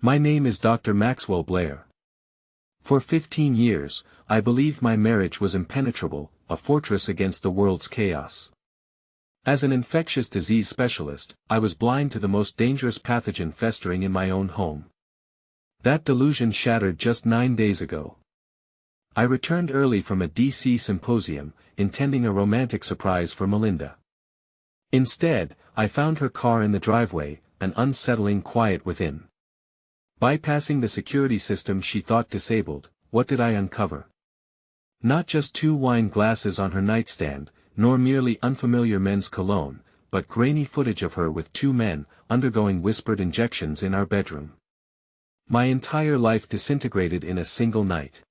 My name is Dr. Maxwell Blair. For 15 years, I believed my marriage was impenetrable, a fortress against the world's chaos. As an infectious disease specialist, I was blind to the most dangerous pathogen festering in my own home. That delusion shattered just 9 days ago. I returned early from a DC symposium, intending a romantic surprise for Melinda. Instead, I found her car in the driveway, an unsettling quiet within. Bypassing the security system she thought disabled, what did I uncover? Not just 2 wine glasses on her nightstand, nor merely unfamiliar men's cologne, but grainy footage of her with 2 men, undergoing whispered injections in our bedroom. My entire life disintegrated in a single night.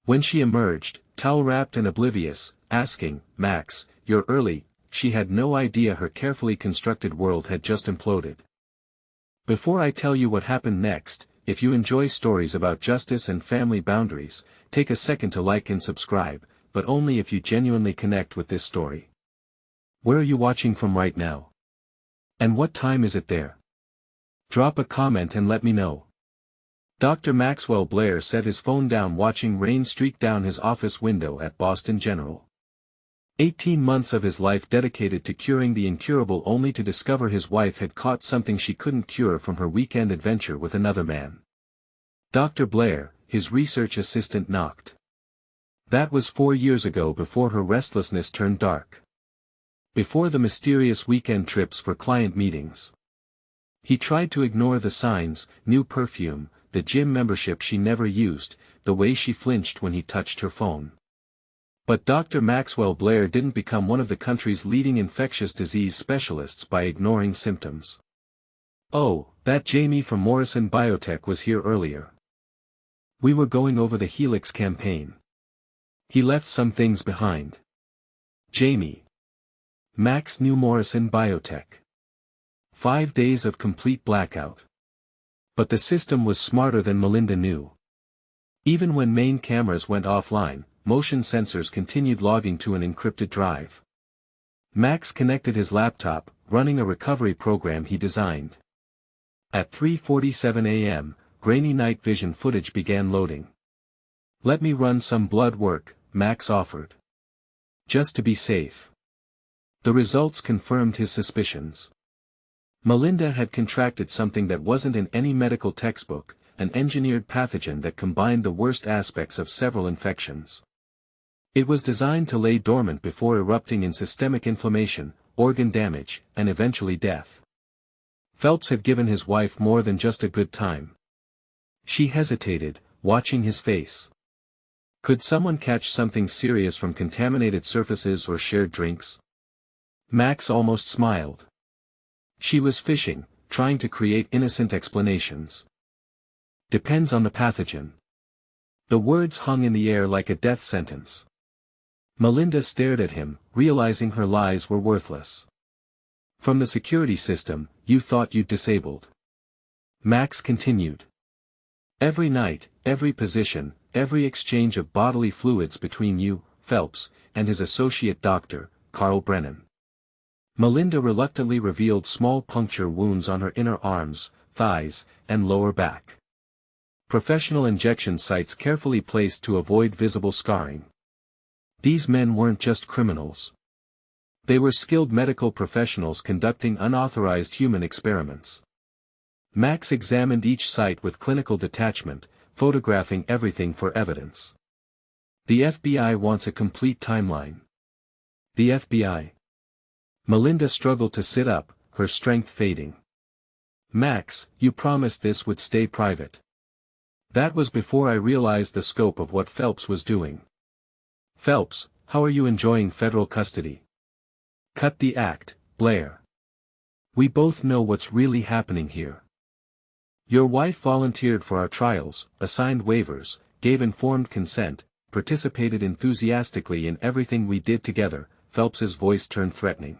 When she emerged, towel-wrapped and oblivious, asking, "Max, you're early," she had no idea her carefully constructed world had just imploded. Before I tell you what happened next, if you enjoy stories about justice and family boundaries, take a second to like and subscribe, but only if you genuinely connect with this story. Where are you watching from right now? And what time is it there? Drop a comment and let me know. Dr. Maxwell Blair set his phone down watching rain streak down his office window at Boston General. 18 months of his life dedicated to curing the incurable, only to discover his wife had caught something she couldn't cure from her weekend adventure with another man. Dr. Blair, his research assistant, knocked. That was 4 years ago, before her restlessness turned dark. Before the mysterious weekend trips for client meetings. He tried to ignore the signs: new perfume, the gym membership she never used, the way she flinched when he touched her phone. But Dr. Maxwell Blair didn't become one of the country's leading infectious disease specialists by ignoring symptoms. Oh, that Jamie from Morrison Biotech was here earlier. We were going over the Helix campaign. He left some things behind. Jamie. Max knew Morrison Biotech. 5 days of complete blackout. But the system was smarter than Melinda knew. Even when main cameras went offline, motion sensors continued logging to an encrypted drive. Max connected his laptop, running a recovery program he designed. At 3:47 a.m., grainy night vision footage began loading. "Let me run some blood work," Max offered. "Just to be safe." The results confirmed his suspicions. Melinda had contracted something that wasn't in any medical textbook, an engineered pathogen that combined the worst aspects of several infections. It was designed to lay dormant before erupting in systemic inflammation, organ damage, and eventually death. Phelps had given his wife more than just a good time. She hesitated, watching his face. Could someone catch something serious from contaminated surfaces or shared drinks? Max almost smiled. She was fishing, trying to create innocent explanations. "Depends on the pathogen." The words hung in the air like a death sentence. Melinda stared at him, realizing her lies were worthless. "From the security system, you thought you'd disabled." Max continued. "Every night, every position, every exchange of bodily fluids between you, Phelps, and his associate doctor, Carl Brennan." Melinda reluctantly revealed small puncture wounds on her inner arms, thighs, and lower back. Professional injection sites carefully placed to avoid visible scarring. These men weren't just criminals. They were skilled medical professionals conducting unauthorized human experiments. Max examined each site with clinical detachment, photographing everything for evidence. "The FBI wants a complete timeline." "The FBI?" Melinda struggled to sit up, her strength fading. "Max, you promised this would stay private." That was before I realized the scope of what Phelps was doing. "Phelps, how are you enjoying federal custody?" "Cut the act, Blair. We both know what's really happening here. Your wife volunteered for our trials, assigned waivers, gave informed consent, participated enthusiastically in everything we did together." Phelps's voice turned threatening.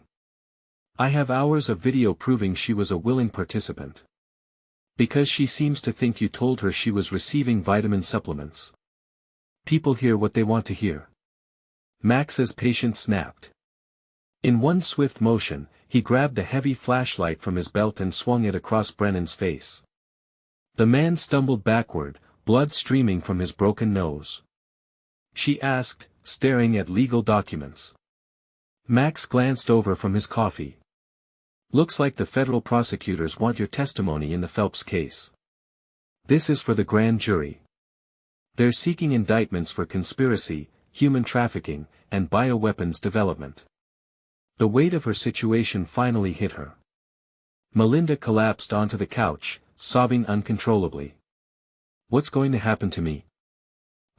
"I have hours of video proving she was a willing participant. Because she seems to think you told her she was receiving vitamin supplements." "People hear what they want to hear." Max's patience snapped. In one swift motion, he grabbed the heavy flashlight from his belt and swung it across Brennan's face. The man stumbled backward, blood streaming from his broken nose. She asked, staring at legal documents. Max glanced over from his coffee. Looks like the federal prosecutors want your testimony in the Phelps case. This is for the grand jury. They're seeking indictments for conspiracy, human trafficking, and bioweapons development. The weight of her situation finally hit her. Melinda collapsed onto the couch, sobbing uncontrollably. What's going to happen to me?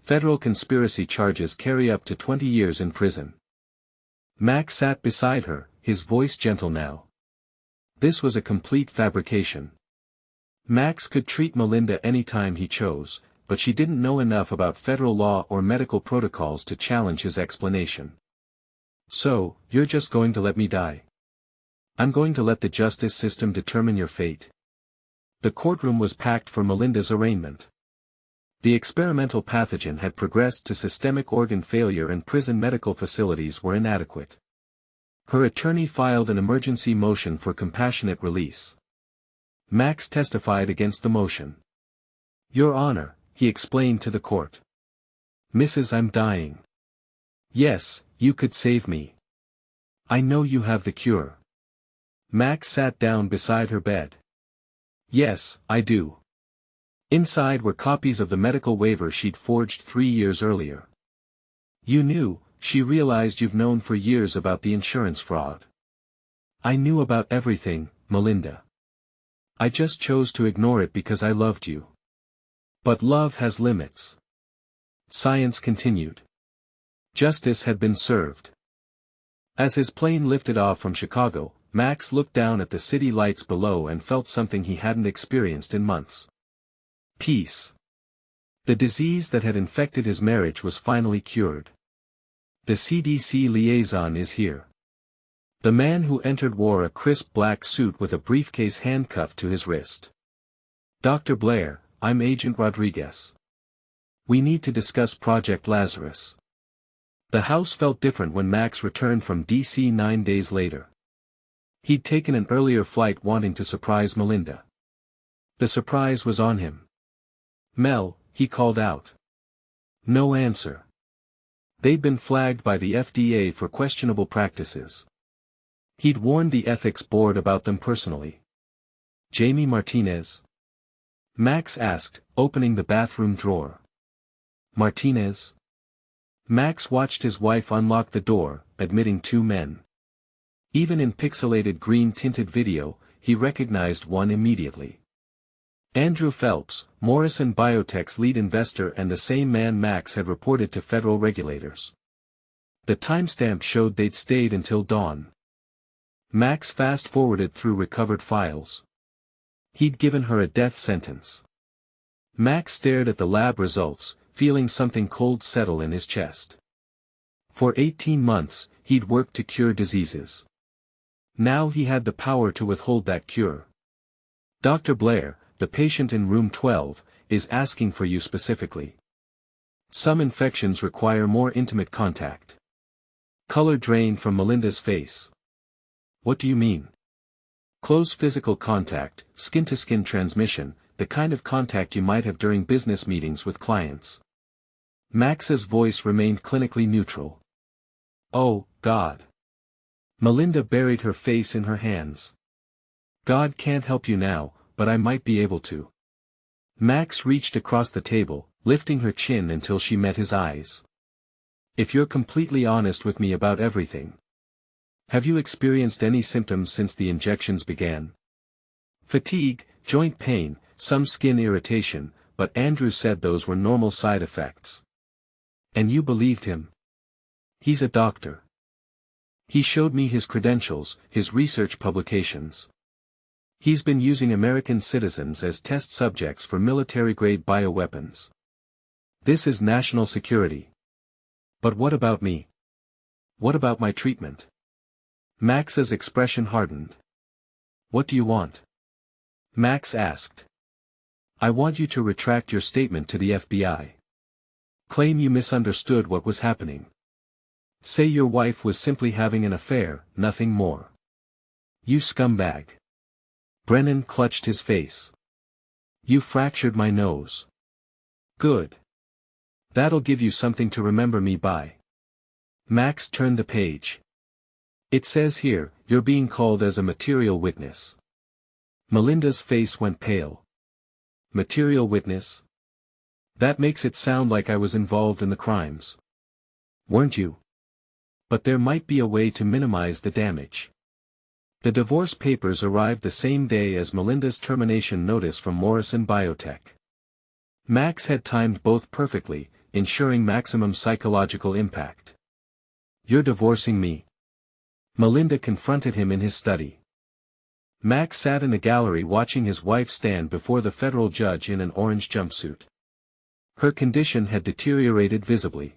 Federal conspiracy charges carry up to 20 years in prison. Max sat beside her, his voice gentle now. This was a complete fabrication. Max could treat Melinda any time he chose, but she didn't know enough about federal law or medical protocols to challenge his explanation. So, you're just going to let me die? I'm going to let the justice system determine your fate. The courtroom was packed for Melinda's arraignment. The experimental pathogen had progressed to systemic organ failure and prison medical facilities were inadequate. Her attorney filed an emergency motion for compassionate release. Max testified against the motion. Your Honor, he explained to the court. Mrs. I'm dying. Yes, you could save me. I know you have the cure. Max sat down beside her bed. Yes, I do. Inside were copies of the medical waiver she'd forged 3 years earlier. You knew, she realized you've known for years about the insurance fraud. I knew about everything, Melinda. I just chose to ignore it because I loved you. But love has limits. Science continued. Justice had been served. As his plane lifted off from Chicago, Max looked down at the city lights below and felt something he hadn't experienced in months. Peace. The disease that had infected his marriage was finally cured. The CDC liaison is here. The man who entered wore a crisp black suit with a briefcase handcuffed to his wrist. Dr. Blair, I'm Agent Rodriguez. We need to discuss Project Lazarus. The house felt different when Max returned from DC 9 days later. He'd taken an earlier flight wanting to surprise Melinda. The surprise was on him. Mel, he called out. No answer. They'd been flagged by the FDA for questionable practices. He'd warned the ethics board about them personally. Jamie Martinez? Max asked, opening the bathroom drawer. Martinez? Max watched his wife unlock the door, admitting 2 men. Even in pixelated green-tinted video, he recognized one immediately. Andrew Phelps, Morrison Biotech's lead investor and the same man Max had reported to federal regulators. The timestamp showed they'd stayed until dawn. Max fast-forwarded through recovered files. He'd given her a death sentence. Max stared at the lab results, feeling something cold settle in his chest. For 18 months, he'd worked to cure diseases. Now he had the power to withhold that cure. Dr. Blair, the patient in room 12, is asking for you specifically. Some infections require more intimate contact. Color drained from Melinda's face. What do you mean? Close physical contact, skin-to-skin transmission, the kind of contact you might have during business meetings with clients. Max's voice remained clinically neutral. Oh, God. Melinda buried her face in her hands. God can't help you now, but I might be able to. Max reached across the table, lifting her chin until she met his eyes. If you're completely honest with me about everything. Have you experienced any symptoms since the injections began? Fatigue, joint pain, some skin irritation, but Andrew said those were normal side effects. And you believed him? He's a doctor. He showed me his credentials, his research publications. He's been using American citizens as test subjects for military-grade bioweapons. This is national security. But what about me? What about my treatment? Max's expression hardened. What do you want? Max asked. I want you to retract your statement to the FBI. Claim you misunderstood what was happening. Say your wife was simply having an affair, nothing more. You scumbag. Brennan clutched his face. You fractured my nose. Good. That'll give you something to remember me by. Max turned the page. It says here, you're being called as a material witness. Melinda's face went pale. Material witness? That makes it sound like I was involved in the crimes. Weren't you? But there might be a way to minimize the damage. The divorce papers arrived the same day as Melinda's termination notice from Morrison Biotech. Max had timed both perfectly, ensuring maximum psychological impact. You're divorcing me? Melinda confronted him in his study. Max sat in the gallery watching his wife stand before the federal judge in an orange jumpsuit. Her condition had deteriorated visibly.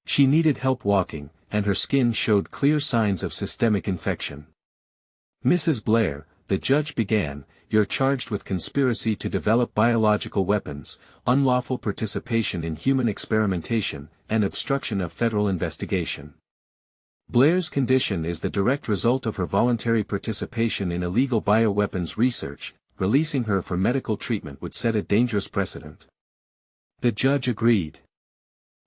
She needed help walking, and her skin showed clear signs of systemic infection. Mrs. Blair, the judge began, you're charged with conspiracy to develop biological weapons, unlawful participation in human experimentation, and obstruction of federal investigation. Blair's condition is the direct result of her voluntary participation in illegal bioweapons research. Releasing her for medical treatment would set a dangerous precedent. The judge agreed.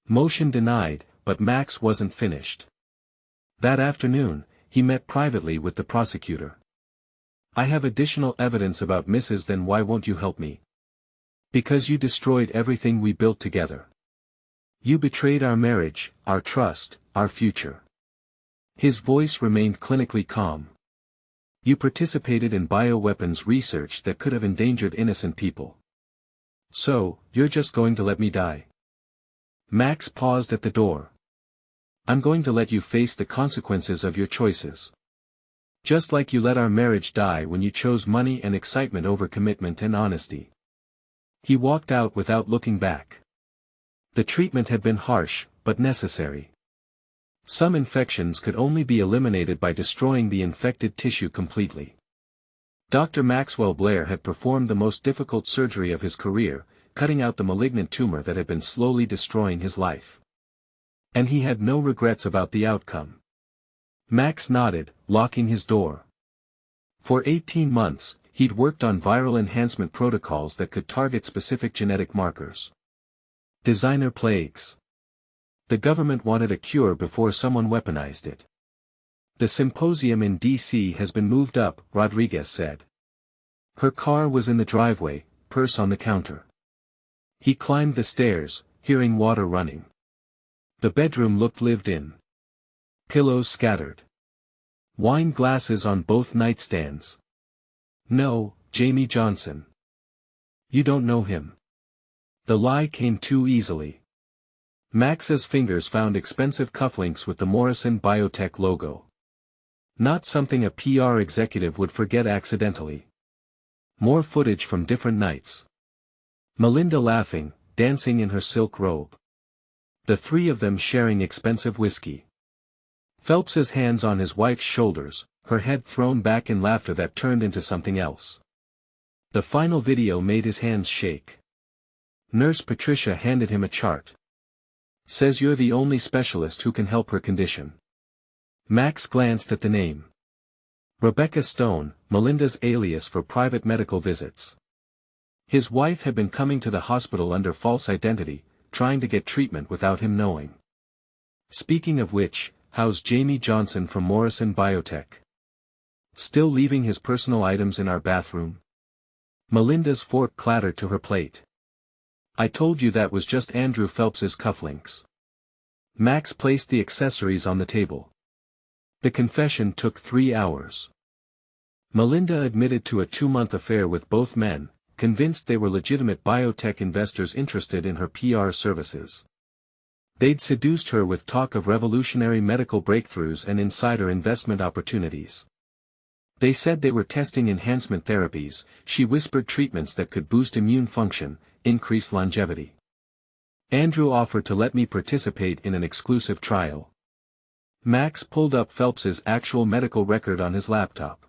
Motion denied, but Max wasn't finished. That afternoon, he met privately with the prosecutor. I have additional evidence about Mrs. Then why won't you help me? Because you destroyed everything we built together. You betrayed our marriage, our trust, our future. His voice remained clinically calm. You participated in bioweapons research that could have endangered innocent people. So, you're just going to let me die? Max paused at the door. I'm going to let you face the consequences of your choices. Just like you let our marriage die when you chose money and excitement over commitment and honesty. He walked out without looking back. The treatment had been harsh, but necessary. Some infections could only be eliminated by destroying the infected tissue completely. Dr. Maxwell Blair had performed the most difficult surgery of his career, cutting out the malignant tumor that had been slowly destroying his life. And he had no regrets about the outcome. Max nodded, locking his door. For 18 months, he'd worked on viral enhancement protocols that could target specific genetic markers. Designer plagues. The government wanted a cure before someone weaponized it. The symposium in D.C. has been moved up, Rodriguez said. Her car was in the driveway, purse on the counter. He climbed the stairs, hearing water running. The bedroom looked lived in. Pillows scattered. Wine glasses on both nightstands. No, Jamie Johnson. You don't know him. The lie came too easily. Max's fingers found expensive cufflinks with the Morrison Biotech logo. Not something a PR executive would forget accidentally. More footage from different nights. Melinda laughing, dancing in her silk robe. The three of them sharing expensive whiskey. Phelps's hands on his wife's shoulders, her head thrown back in laughter that turned into something else. The final video made his hands shake. Nurse Patricia handed him a chart. Says you're the only specialist who can help her condition. Max glanced at the name. Rebecca Stone, Melinda's alias for private medical visits. His wife had been coming to the hospital under false identity, trying to get treatment without him knowing. Speaking of which, how's Jamie Johnson from Morrison Biotech? Still leaving his personal items in our bathroom? Melinda's fork clattered to her plate. I told you that was just Andrew Phelps's cufflinks. Max placed the accessories on the table. The confession took 3 hours. Melinda admitted to a 2-month affair with both men, convinced they were legitimate biotech investors interested in her PR services. They'd seduced her with talk of revolutionary medical breakthroughs and insider investment opportunities. They said they were testing enhancement therapies, she whispered treatments that could boost immune function, increase longevity. Andrew offered to let me participate in an exclusive trial. Max pulled up Phelps's actual medical record on his laptop.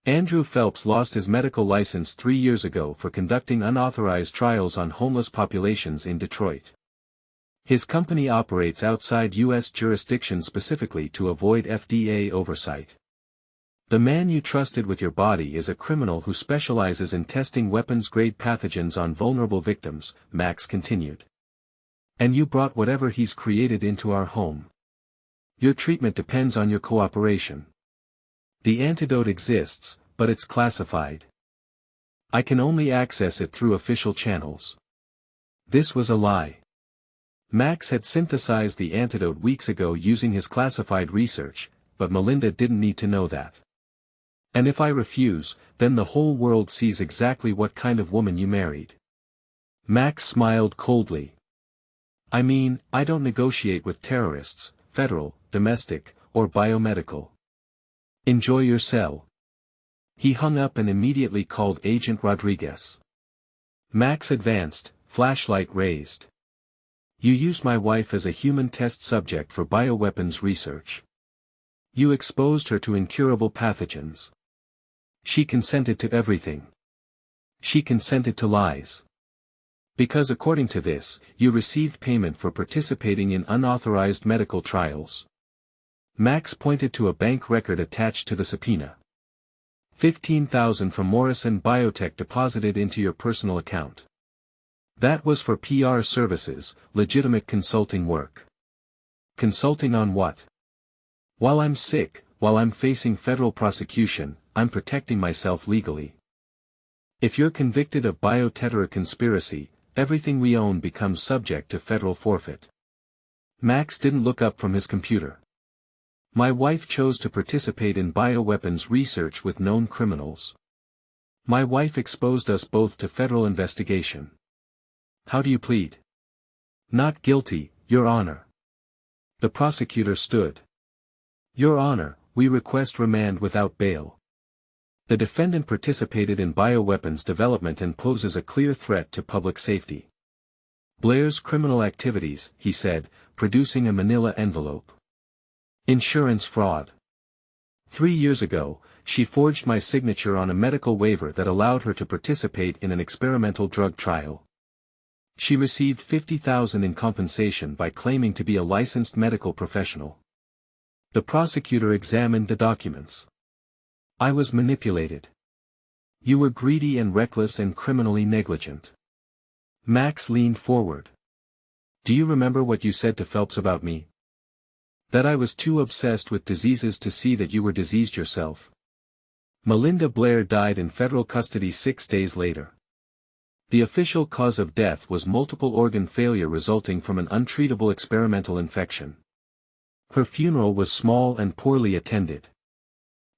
Andrew Phelps lost his medical license 3 years ago for conducting unauthorized trials on homeless populations in Detroit. His company operates outside U.S. jurisdiction specifically to avoid FDA oversight. The man you trusted with your body is a criminal who specializes in testing weapons-grade pathogens on vulnerable victims, Max continued. And you brought whatever he's created into our home. Your treatment depends on your cooperation. The antidote exists, but it's classified. I can only access it through official channels. This was a lie. Max had synthesized the antidote weeks ago using his classified research, but Melinda didn't need to know that. And if I refuse, then the whole world sees exactly what kind of woman you married. Max smiled coldly. I mean, I don't negotiate with terrorists, federal, domestic, or biomedical. Enjoy your cell. He hung up and immediately called Agent Rodriguez. Max advanced, flashlight raised. You used my wife as a human test subject for bioweapons research. You exposed her to incurable pathogens. She consented to everything. She consented to lies. Because according to this, you received payment for participating in unauthorized medical trials. Max pointed to a bank record attached to the subpoena. $15,000 from Morrison Biotech deposited into your personal account. That was for PR services, legitimate consulting work. Consulting on what? While I'm sick, while I'm facing federal prosecution, I'm protecting myself legally. If you're convicted of bioterror conspiracy, everything we own becomes subject to federal forfeit. Max didn't look up from his computer. My wife chose to participate in bioweapons research with known criminals. My wife exposed us both to federal investigation. How do you plead? Not guilty, Your Honor. The prosecutor stood. Your Honor, we request remand without bail. The defendant participated in bioweapons development and poses a clear threat to public safety. Blair's criminal activities, he said, producing a manila envelope. Insurance fraud. 3 years ago, she forged my signature on a medical waiver that allowed her to participate in an experimental drug trial. She received $50,000 in compensation by claiming to be a licensed medical professional. The prosecutor examined the documents. I was manipulated. You were greedy and reckless and criminally negligent. Max leaned forward. Do you remember what you said to Phelps about me? That I was too obsessed with diseases to see that you were diseased yourself. Melinda Blair died in federal custody 6 days later. The official cause of death was multiple organ failure resulting from an untreatable experimental infection. Her funeral was small and poorly attended.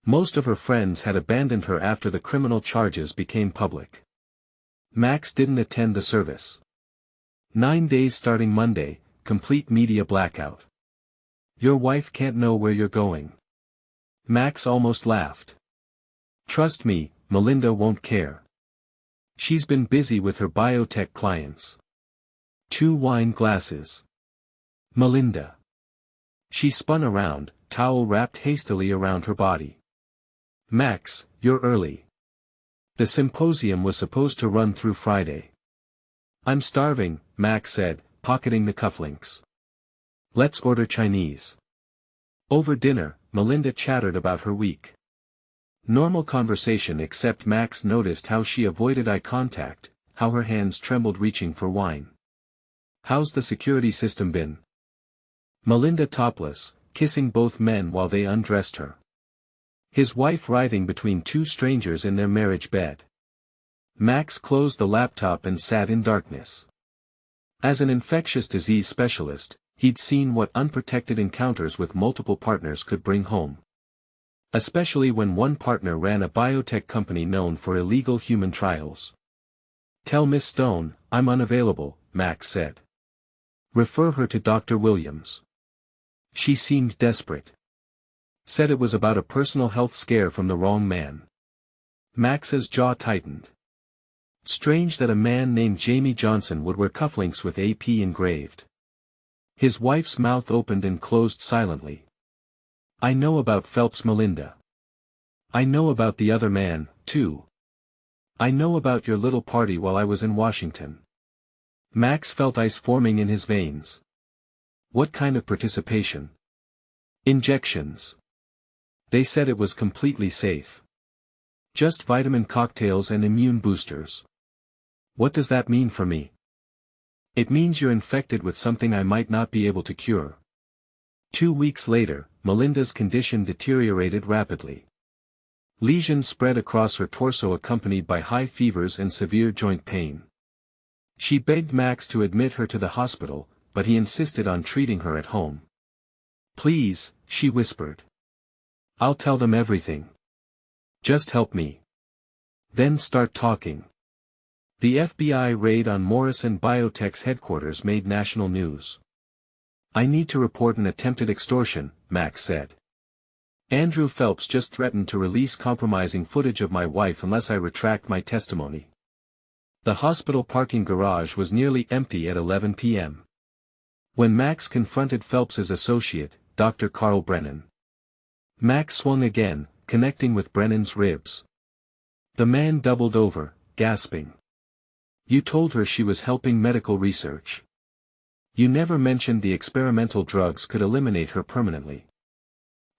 Most of her friends had abandoned her after the criminal charges became public. Max didn't attend the service. 9 days starting Monday, complete media blackout. Your wife can't know where you're going. Max almost laughed. Trust me, Melinda won't care. She's been busy with her biotech clients. 2 wine glasses. Melinda. She spun around, towel wrapped hastily around her body. Max, you're early. The symposium was supposed to run through Friday. I'm starving, Max said, pocketing the cufflinks. Let's order Chinese. Over dinner, Melinda chattered about her week. Normal conversation except Max noticed how she avoided eye contact, how her hands trembled reaching for wine. How's the security system been? Melinda topless, kissing both men while they undressed her. His wife writhing between 2 strangers in their marriage bed. Max closed the laptop and sat in darkness. As an infectious disease specialist, he'd seen what unprotected encounters with multiple partners could bring home. Especially when one partner ran a biotech company known for illegal human trials. Tell Miss Stone, I'm unavailable, Max said. Refer her to Dr. Williams. She seemed desperate. Said it was about a personal health scare from the wrong man. Max's jaw tightened. Strange that a man named Jamie Johnson would wear cufflinks with AP engraved. His wife's mouth opened and closed silently. I know about Phelps, Melinda. I know about the other man, too. I know about your little party while I was in Washington. Max felt ice forming in his veins. What kind of participation? Injections. They said it was completely safe. Just vitamin cocktails and immune boosters. What does that mean for me? It means you're infected with something I might not be able to cure. 2 weeks later, Melinda's condition deteriorated rapidly. Lesions spread across her torso accompanied by high fevers and severe joint pain. She begged Max to admit her to the hospital, but he insisted on treating her at home. "Please," she whispered. "I'll tell them everything. Just help me. Then start talking." The FBI raid on Morrison Biotech's headquarters made national news. "I need to report an attempted extortion," Max said. "Andrew Phelps just threatened to release compromising footage of my wife unless I retract my testimony." The hospital parking garage was nearly empty at 11 p.m. when Max confronted Phelps's associate, Dr. Carl Brennan. Max swung again, connecting with Brennan's ribs. The man doubled over, gasping. "You told her she was helping medical research. You never mentioned the experimental drugs could eliminate her permanently."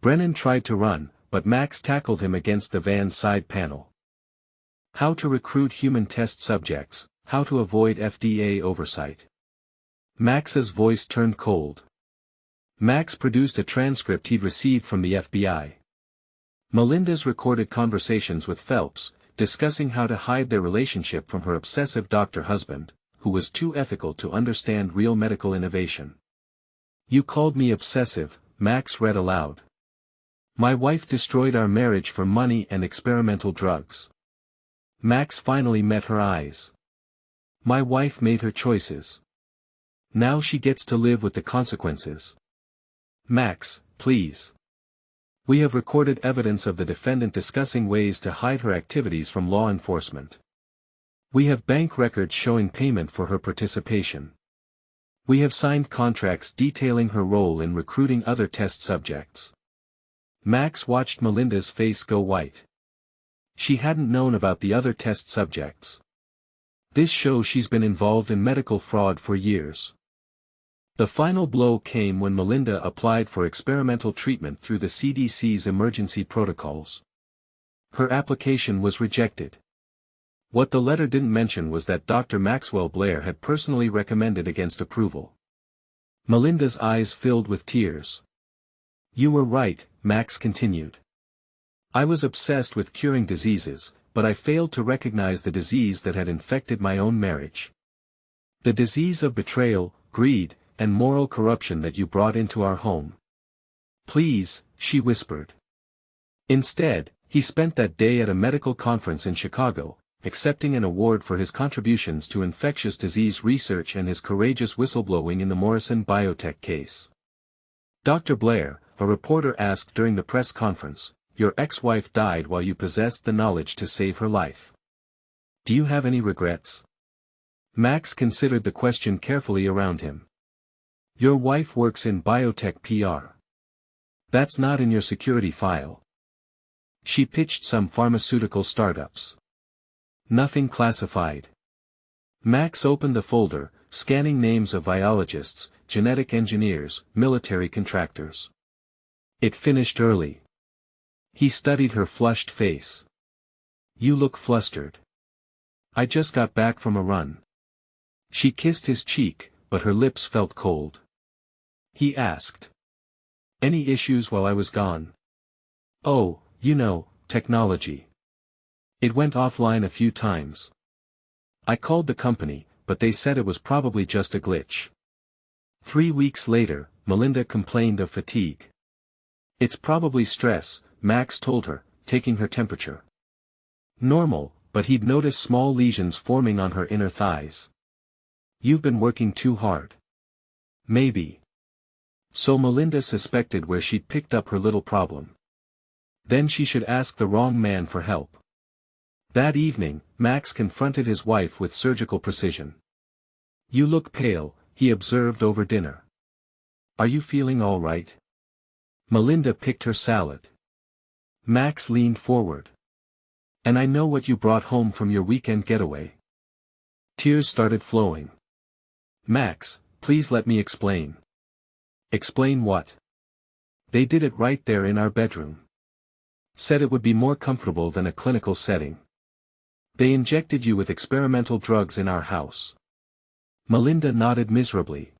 Brennan tried to run, but Max tackled him against the van's side panel. How to recruit human test subjects, how to avoid FDA oversight. Max's voice turned cold. Max produced a transcript he'd received from the FBI. Melinda's recorded conversations with Phelps, discussing how to hide their relationship from her obsessive doctor husband, who was too ethical to understand real medical innovation. "You called me obsessive," Max read aloud. "My wife destroyed our marriage for money and experimental drugs." Max finally met her eyes. "My wife made her choices. Now she gets to live with the consequences." "Max, please. We have recorded evidence of the defendant discussing ways to hide her activities from law enforcement. We have bank records showing payment for her participation. We have signed contracts detailing her role in recruiting other test subjects." Max watched Melinda's face go white. She hadn't known about the other test subjects. This shows she's been involved in medical fraud for years. The final blow came when Melinda applied for experimental treatment through the CDC's emergency protocols. Her application was rejected. What the letter didn't mention was that Dr. Maxwell Blair had personally recommended against approval. Melinda's eyes filled with tears. "You were right," Max continued. "I was obsessed with curing diseases, but I failed to recognize the disease that had infected my own marriage. The disease of betrayal, greed, and moral corruption that you brought into our home. Please," she whispered. Instead, he spent that day at a medical conference in Chicago, accepting an award for his contributions to infectious disease research and his courageous whistleblowing in the Morrison Biotech case. "Dr. Blair," a reporter asked during the press conference, "your ex-wife died while you possessed the knowledge to save her life. Do you have any regrets?" Max considered the question carefully around him. "Your wife works in biotech PR. That's not in your security file. She pitched some pharmaceutical startups. Nothing classified." Max opened the folder, scanning names of biologists, genetic engineers, military contractors. It finished early. He studied her flushed face. "You look flustered." "I just got back from a run." She kissed his cheek, but her lips felt cold. He asked, "Any issues while I was gone?" "Oh, technology. It went offline a few times. I called the company, but they said it was probably just a glitch." 3 weeks later, Melinda complained of fatigue. "It's probably stress," Max told her, taking her temperature. Normal, but he'd noticed small lesions forming on her inner thighs. "You've been working too hard." "Maybe." So Melinda suspected where she'd picked up her little problem. Then she should ask the wrong man for help. That evening, Max confronted his wife with surgical precision. "You look pale," he observed over dinner. "Are you feeling all right?" Melinda picked her salad. Max leaned forward. "And I know what you brought home from your weekend getaway." Tears started flowing. "Max, please let me explain." "Explain what?" "They did it right there in our bedroom. Said it would be more comfortable than a clinical setting. They injected you with experimental drugs in our house. Melinda nodded miserably.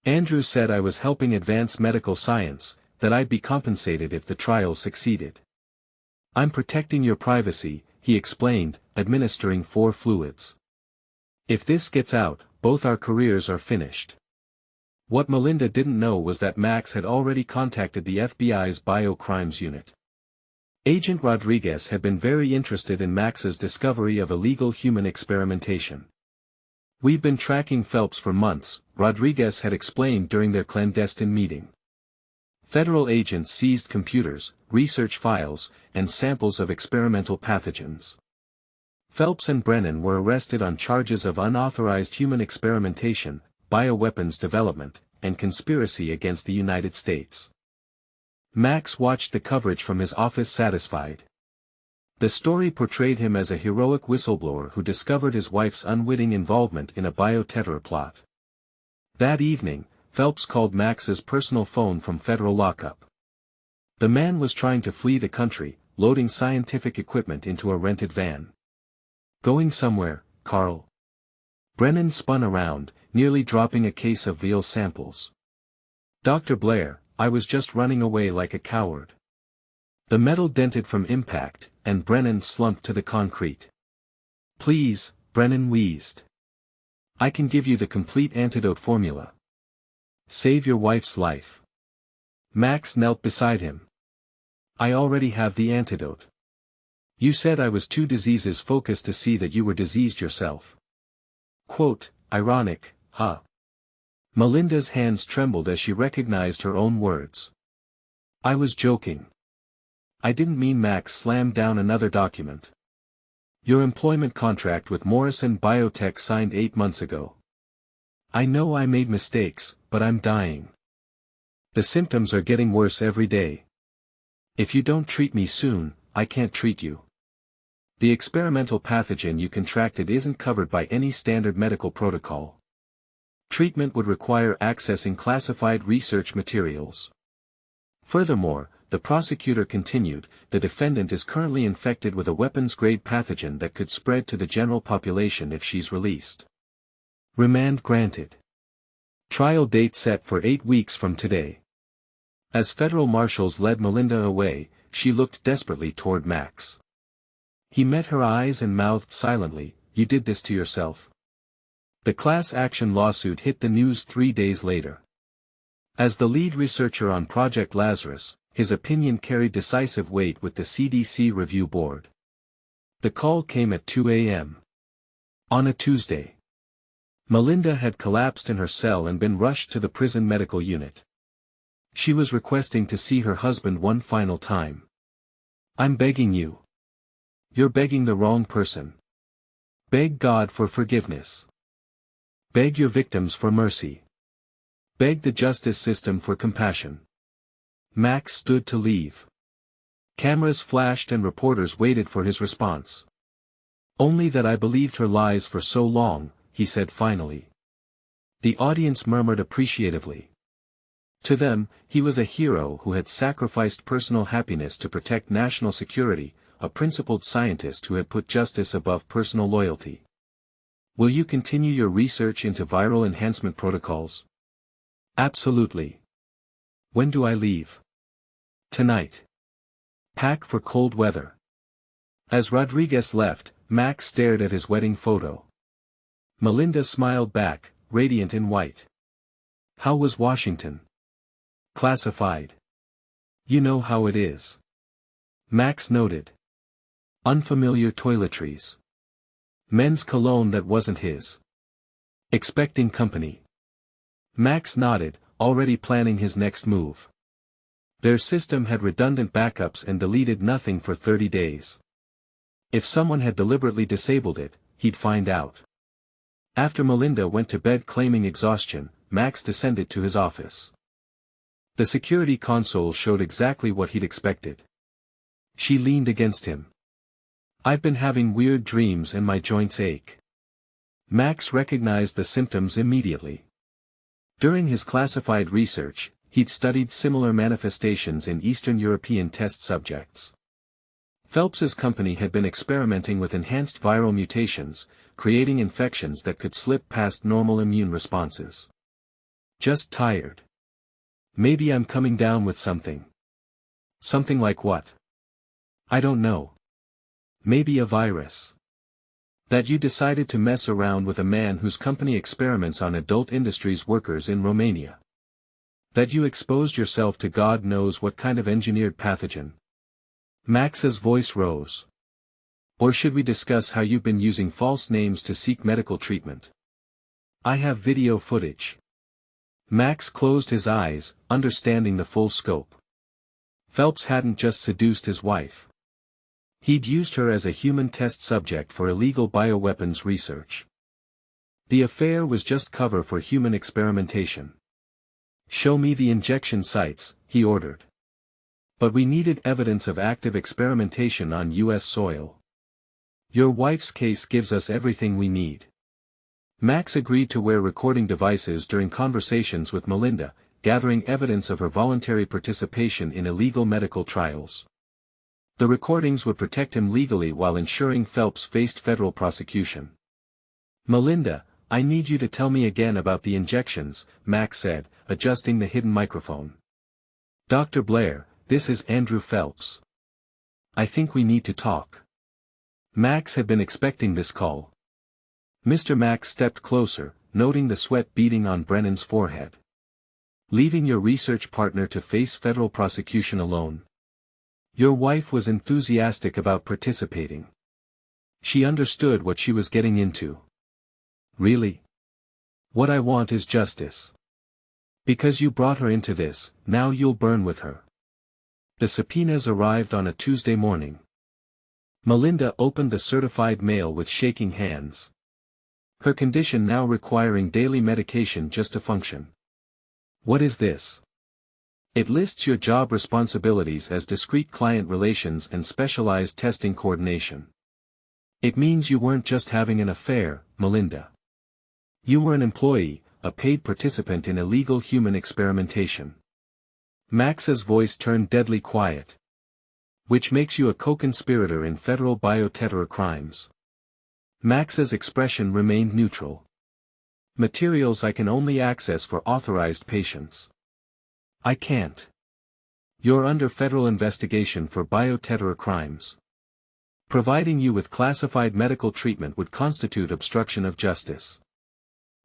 Andrew said I was helping advance medical science, that I'd be compensated if the trial succeeded. I'm protecting your privacy, he explained, administering 4 fluids. If this gets out, both our careers are finished. What Melinda didn't know was that Max had already contacted the FBI's biocrimes unit. Agent Rodriguez had been very interested in Max's discovery of illegal human experimentation. We've been tracking Phelps for months, Rodriguez had explained during their clandestine meeting. Federal agents seized computers, research files, and samples of experimental pathogens. Phelps and Brennan were arrested on charges of unauthorized human experimentation, bioweapons development, and conspiracy against the United States. Max watched the coverage from his office satisfied. The story portrayed him as a heroic whistleblower who discovered his wife's unwitting involvement in a bioterror plot. That evening, Phelps called Max's personal phone from federal lockup. The man was trying to flee the country, loading scientific equipment into a rented van. Going somewhere, Carl? Brennan spun around, nearly dropping a case of veal samples. Dr. Blair, I was just running away like a coward. The metal dented from impact, and Brennan slumped to the concrete. Please, Brennan wheezed. I can give you the complete antidote formula. Save your wife's life. Max knelt beside him. I already have the antidote. You said I was too diseases focused to see that you were diseased yourself. Quote, ironic, huh? Melinda's hands trembled as she recognized her own words. I was joking. I didn't mean. Max slammed down another document. Your employment contract with Morrison Biotech signed 8 months ago. I know I made mistakes, but I'm dying. The symptoms are getting worse every day. If you don't treat me soon, I can't treat you. The experimental pathogen you contracted isn't covered by any standard medical protocol. Treatment would require accessing classified research materials. Furthermore, the prosecutor continued, the defendant is currently infected with a weapons-grade pathogen that could spread to the general population if she's released. Remand granted. Trial date set for 8 weeks from today. As federal marshals led Melinda away, she looked desperately toward Max. He met her eyes and mouthed silently, you did this to yourself. The class action lawsuit hit the news 3 days later. As the lead researcher on Project Lazarus, his opinion carried decisive weight with the CDC Review Board. The call came at 2 a.m. on a Tuesday. Melinda had collapsed in her cell and been rushed to the prison medical unit. She was requesting to see her husband one final time. I'm begging you. You're begging the wrong person. Beg God for forgiveness. Beg your victims for mercy. Beg the justice system for compassion. Max stood to leave. Cameras flashed and reporters waited for his response. Only that I believed her lies for so long, he said finally. The audience murmured appreciatively. To them, he was a hero who had sacrificed personal happiness to protect national security, a principled scientist who had put justice above personal loyalty. Will you continue your research into viral enhancement protocols? Absolutely. When do I leave? Tonight. Pack for cold weather. As Rodriguez left, Max stared at his wedding photo. Melinda smiled back, radiant in white. How was Washington? Classified. You know how it is. Max noted. Unfamiliar toiletries. Men's cologne that wasn't his. Expecting company. Max nodded, already planning his next move. Their system had redundant backups and deleted nothing for 30 days. If someone had deliberately disabled it, he'd find out. After Melinda went to bed claiming exhaustion, Max descended to his office. The security console showed exactly what he'd expected. She leaned against him. I've been having weird dreams and my joints ache. Max recognized the symptoms immediately. During his classified research, he'd studied similar manifestations in Eastern European test subjects. Phelps's company had been experimenting with enhanced viral mutations, creating infections that could slip past normal immune responses. Just tired. Maybe I'm coming down with something. Something like what? I don't know. Maybe a virus. That you decided to mess around with a man whose company experiments on adult industries workers in Romania. That you exposed yourself to God knows what kind of engineered pathogen. Max's voice rose. Or should we discuss how you've been using false names to seek medical treatment? I have video footage. Max closed his eyes, understanding the full scope. Phelps hadn't just seduced his wife. He'd used her as a human test subject for illegal bioweapons research. The affair was just cover for human experimentation. Show me the injection sites, he ordered. But we needed evidence of active experimentation on U.S. soil. Your wife's case gives us everything we need. Max agreed to wear recording devices during conversations with Melinda, gathering evidence of her voluntary participation in illegal medical trials. The recordings would protect him legally while ensuring Phelps faced federal prosecution. Melinda, I need you to tell me again about the injections, Max said, adjusting the hidden microphone. Dr. Blair, this is Andrew Phelps. I think we need to talk. Max had been expecting this call. Mr. Max stepped closer, noting the sweat beading on Brennan's forehead. Leaving your research partner to face federal prosecution alone. Your wife was enthusiastic about participating. She understood what she was getting into. Really? What I want is justice. Because you brought her into this, now you'll burn with her. The subpoenas arrived on a Tuesday morning. Melinda opened the certified mail with shaking hands. Her condition now requiring daily medication just to function. What is this? It lists your job responsibilities as discrete client relations and specialized testing coordination. It means you weren't just having an affair, Melinda. You were an employee, a paid participant in illegal human experimentation. Max's voice turned deadly quiet. Which makes you a co-conspirator in federal bioterror crimes. Max's expression remained neutral. Materials I can only access for authorized patients. I can't. You're under federal investigation for bioterror crimes. Providing you with classified medical treatment would constitute obstruction of justice.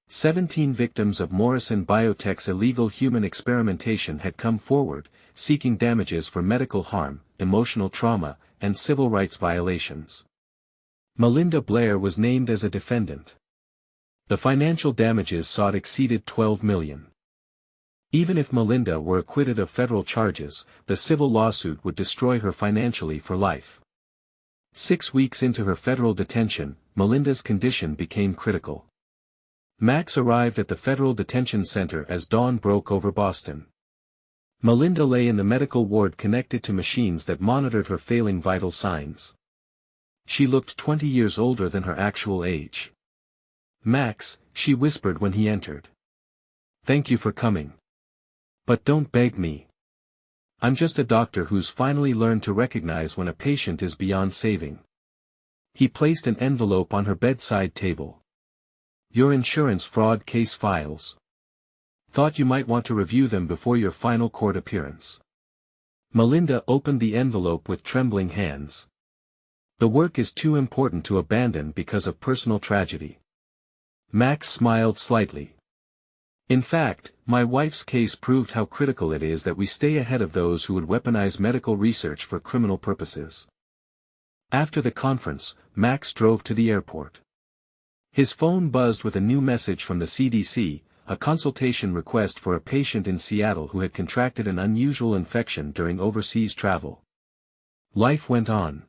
17 victims of Morrison Biotech's illegal human experimentation had come forward, seeking damages for medical harm, emotional trauma, and civil rights violations. Melinda Blair was named as a defendant. The financial damages sought exceeded $12 million. Even if Melinda were acquitted of federal charges, the civil lawsuit would destroy her financially for life. 6 weeks into her federal detention, Melinda's condition became critical. Max arrived at the federal detention center as dawn broke over Boston. Melinda lay in the medical ward connected to machines that monitored her failing vital signs. She looked 20 years older than her actual age. Max, she whispered when he entered. Thank you for coming. But don't beg me. I'm just a doctor who's finally learned to recognize when a patient is beyond saving. He placed an envelope on her bedside table. Your insurance fraud case files. Thought you might want to review them before your final court appearance. Melinda opened the envelope with trembling hands. The work is too important to abandon because of personal tragedy. Max smiled slightly. In fact, my wife's case proved how critical it is that we stay ahead of those who would weaponize medical research for criminal purposes. After the conference, Max drove to the airport. His phone buzzed with a new message from the CDC, a consultation request for a patient in Seattle who had contracted an unusual infection during overseas travel. Life went on.